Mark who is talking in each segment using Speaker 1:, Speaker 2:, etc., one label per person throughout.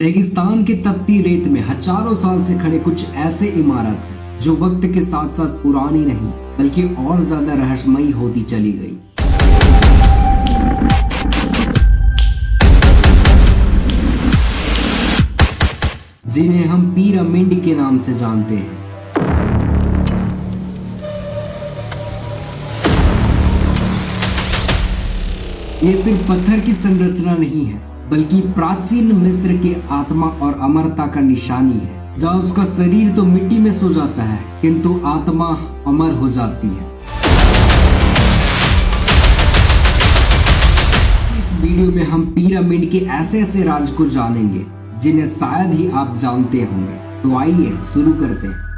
Speaker 1: रेगिस्तान की तपती रेत में हजारों साल से खड़े कुछ ऐसे इमारत हैं जो वक्त के साथ साथ पुरानी नहीं बल्कि और ज्यादा रहस्यमयी होती चली गई। जिन्हें हम पिरामिड के नाम से जानते हैं। ये सिर्फ पत्थर की संरचना नहीं है बल्कि प्राचीन मिस्र के आत्मा और अमरता का निशानी है, जहाँ उसका शरीर तो मिट्टी में सो जाता है किंतु आत्मा अमर हो जाती है। इस वीडियो में हम पिरामिड के ऐसे ऐसे राज को जानेंगे जिन्हें शायद ही आप जानते होंगे। तो आइए शुरू करते हैं।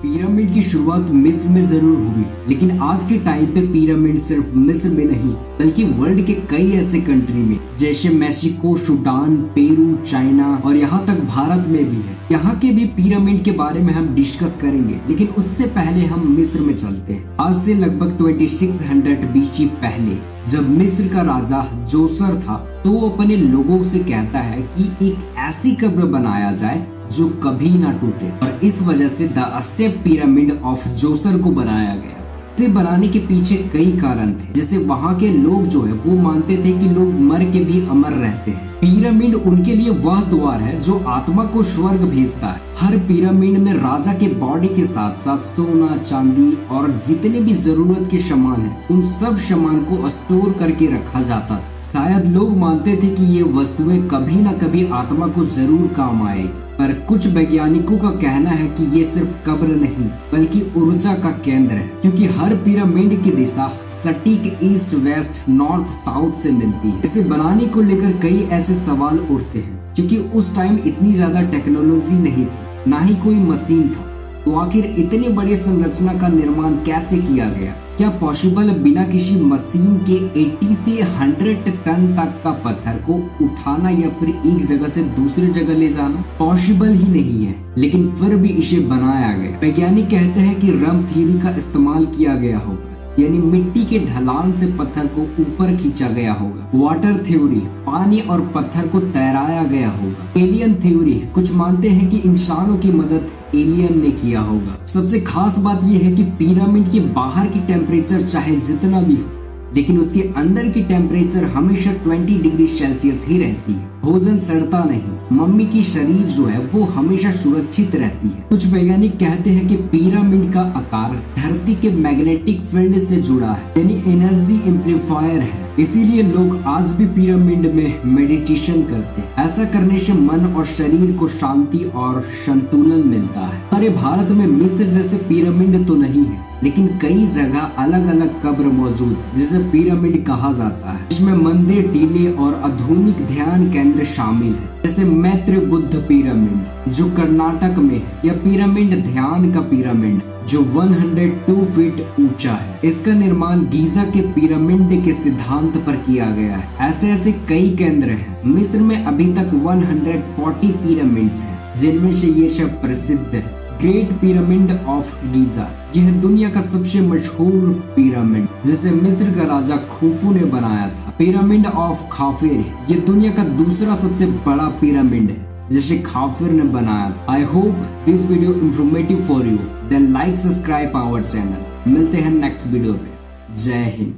Speaker 1: पिरामिड की शुरुआत मिस्र में जरूर हुई, लेकिन आज के टाइम पे पिरामिड सिर्फ मिस्र में नहीं बल्कि वर्ल्ड के कई ऐसे कंट्री में जैसे मैक्सिको, सूडान, पेरू, चाइना और यहाँ तक भारत में भी है। यहाँ के भी पिरामिड के बारे में हम डिस्कस करेंगे, लेकिन उससे पहले हम मिस्र में चलते हैं। आज से लगभग 2600 BC पहले जब मिस्र का राजा जोसर था तो वो अपने लोगों से कहता है कि एक ऐसी कब्र बनाया जाए जो कभी ना टूटे, और इस वजह से the step pyramid of Djoser को बनाया गया। इसे बनाने के पीछे कई कारण थे, जैसे वहाँ के लोग जो है वो मानते थे कि लोग मर के भी अमर रहते हैं। पिरामिड उनके लिए वह द्वार है जो आत्मा को स्वर्ग भेजता है। हर पिरामिड में राजा के बॉडी के साथ साथ सोना, चांदी और जितने भी जरूरत के सामान है उन सब सामान को स्टोर करके रखा जाता था। शायद लोग मानते थे कि ये वस्तुएं कभी न कभी आत्मा को जरूर काम आएगी, पर कुछ वैज्ञानिकों का कहना है कि ये सिर्फ कब्र नहीं बल्कि ऊर्जा का केंद्र है, क्योंकि हर पिरामिड की दिशा सटीक ईस्ट, वेस्ट, नॉर्थ, साउथ से मिलती है। इसे बनाने को लेकर कई ऐसे सवाल उठते हैं, क्योंकि उस टाइम इतनी ज्यादा टेक्नोलॉजी नहीं थी, ना ही कोई मशीन था। तो आखिर इतने बड़े संरचना का निर्माण कैसे किया गया? क्या पॉसिबल बिना किसी मशीन के 80 से 100 टन तक का पत्थर को उठाना या फिर एक जगह से दूसरी जगह ले जाना? पॉसिबल ही नहीं है, लेकिन फिर भी इसे बनाया गया। वैज्ञानिक कहते हैं कि रम थ्योरी का इस्तेमाल किया गया होगा, यानी मिट्टी के ढलान से पत्थर को ऊपर खींचा गया होगा। वाटर थ्योरी, पानी और पत्थर को तैराया गया होगा। एलियन थ्योरी, कुछ मानते हैं कि इंसानों की मदद एलियन ने किया होगा। सबसे खास बात यह है कि पिरामिड के बाहर की टेम्परेचर चाहे जितना भी हो, लेकिन उसके अंदर की टेम्परेचर हमेशा 20 डिग्री सेल्सियस ही रहती है। भोजन सड़ता नहीं, मम्मी की शरीर जो है वो हमेशा सुरक्षित रहती है। कुछ वैज्ञानिक कहते हैं कि पिरामिड का आकार धरती के मैग्नेटिक फील्ड से जुड़ा है, यानी एनर्जी एम्पलीफायर है। इसीलिए लोग आज भी पिरामिड में मेडिटेशन करते हैं। ऐसा करने से मन और शरीर को शांति और संतुलन मिलता है। हमारे भारत में मिस्र जैसे पिरामिड तो नहीं है, लेकिन कई जगह अलग अलग कब्र मौजूद जिसे पिरामिड कहा जाता है। इसमें मंदिर, टीले और आधुनिक ध्यान केंद्र शामिल है, जैसे मैत्र बुद्ध पिरामिड जो कर्नाटक में है, या पिरामिड ध्यान का पिरामिड जो 102 फीट ऊंचा है। इसका निर्माण गीजा के पिरामिड के सिद्धांत पर किया गया है। ऐसे ऐसे कई केंद्र हैं। मिस्र में अभी तक 140 पिरामिड्स हैं, जिनमें से ये सब प्रसिद्ध है। ग्रेट पिरामिड ऑफ गीजा, यह दुनिया का सबसे मशहूर पिरामिड जिसे मिस्र का राजा खुफू ने बनाया था। पिरामिड ऑफ खाफिर, ये दुनिया का दूसरा सबसे बड़ा पिरामिड है जिसे खाफिर ने बनाया। I hope this video informative for you, then like, subscribe our channel. मिलते हैं नेक्स्ट वीडियो में। जय हिंद।